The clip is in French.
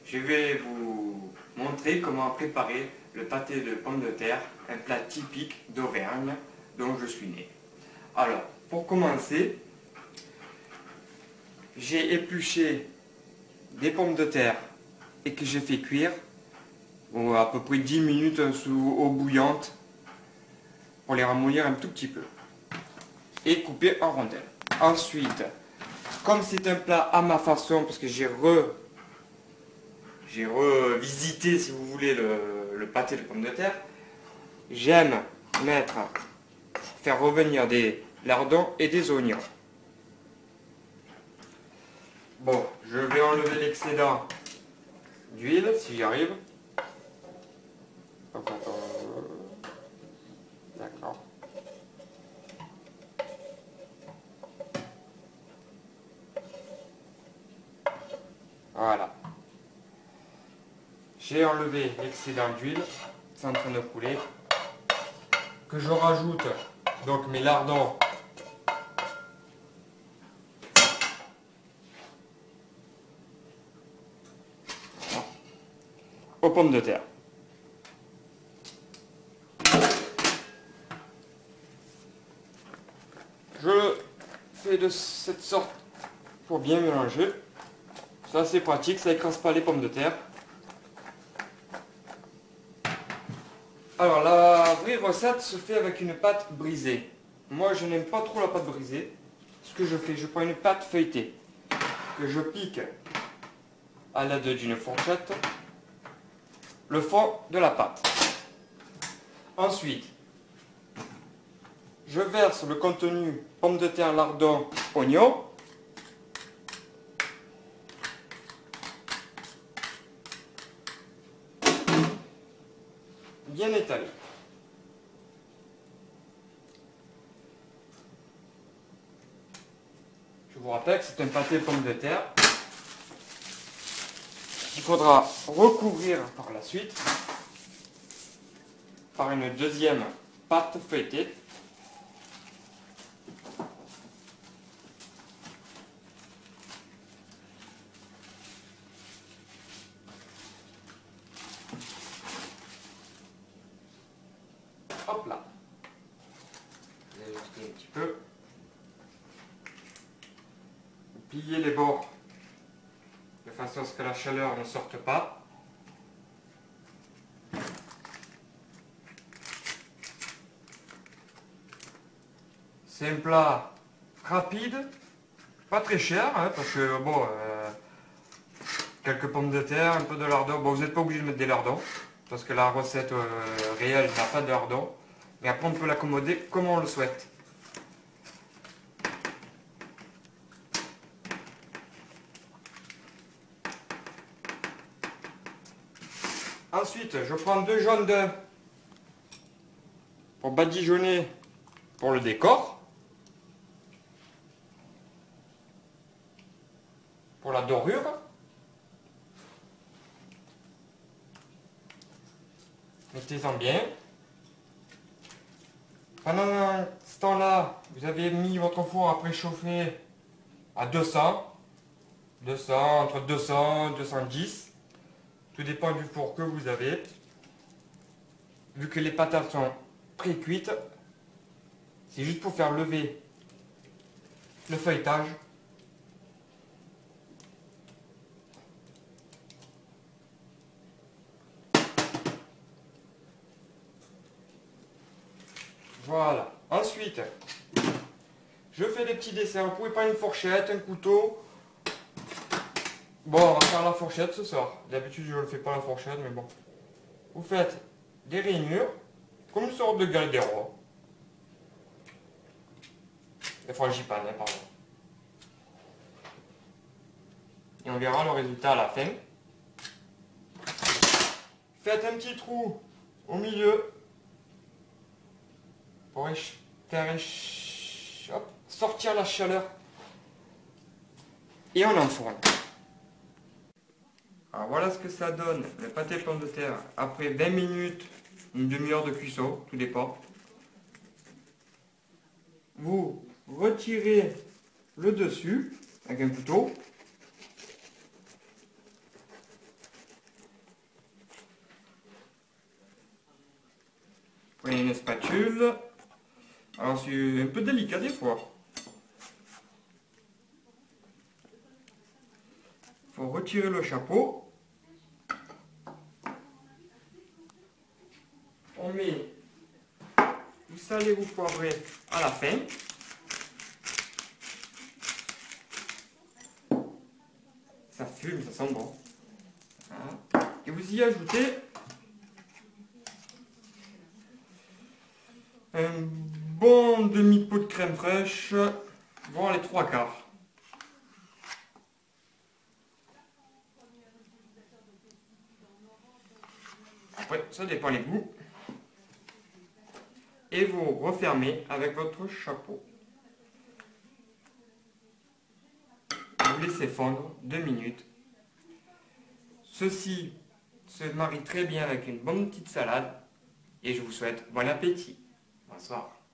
je vais vous montrer comment préparer le pâté de pommes de terre, un plat typique d'Auvergne dont je suis né. Alors, pour commencer, j'ai épluché des pommes de terre et que j'ai fait cuire à peu près 10 minutes sous eau bouillante pour les ramollir un tout petit peu et couper en rondelles. Ensuite, comme c'est un plat à ma façon, parce que j'ai revisité, si vous voulez, le pâté de pommes de terre, j'aime faire revenir des lardons et des oignons. Bon, je vais enlever l'excédent d'huile, si j'y arrive. D'accord. Voilà. J'ai enlevé l'excédent d'huile, c'est en train de couler. Que je rajoute donc mes lardons aux pommes de terre. Je fais de cette sorte pour bien mélanger. C'est assez pratique, ça écrase pas les pommes de terre. Alors la vraie recette se fait avec une pâte brisée. Moi je n'aime pas trop la pâte brisée. Ce que je fais, je prends une pâte feuilletée que je pique à l'aide d'une fourchette le fond de la pâte. Ensuite, je verse le contenu pommes de terre, lardons, oignons. Bien étalé. Je vous rappelle que c'est un pâté pommes de terre qu'il faudra recouvrir par la suite par une deuxième pâte feuilletée. Hop là. Je vais ajuster un petit peu. Plier les bords de façon à ce que la chaleur ne sorte pas. C'est un plat rapide, pas très cher, hein, parce que bon, quelques pommes de terre, un peu de lardons. Bon, vous n'êtes pas obligé de mettre des lardons, parce que la recette réelle n'a pas de lardons. Mais après, on peut l'accommoder comme on le souhaite. Ensuite, je prends 2 jaunes d'œufs pour badigeonner pour le décor. Pour la dorure. Mettez-en bien. Pendant ce temps-là, vous avez mis votre four à préchauffer à 200, entre 200 et 210. Tout dépend du four que vous avez. Vu que les patates sont pré-cuites, c'est juste pour faire lever le feuilletage. Voilà. Ensuite, je fais des petits desserts. Vous pouvez prendre une fourchette, un couteau. Bon, on va faire la fourchette ce soir. D'habitude, je ne le fais pas la fourchette, mais bon. Vous faites des rainures, comme une sorte de galette des rois. Des frangipane, pardon. Et on verra le résultat à la fin. Faites un petit trou au milieu pour faire sortir la chaleur. Et on enfourne. Alors voilà ce que ça donne, le pâté de pommes de terre, après 20 minutes, une demi-heure de cuisson, tout dépend. Vous retirez le dessus avec un couteau. prenez une spatule. Alors c'est un peu délicat des fois. Il faut retirer le chapeau. On met du sel et du poivré à la fin. Ça fume, ça sent bon. Voilà. Et vous y ajoutez un bon demi-pot de crème fraîche, voire les 3/4. Après, ça dépend les goûts. Et vous refermez avec votre chapeau. Vous laissez fondre 2 minutes. Ceci se marie très bien avec une bonne petite salade. Et je vous souhaite bon appétit. Bonsoir.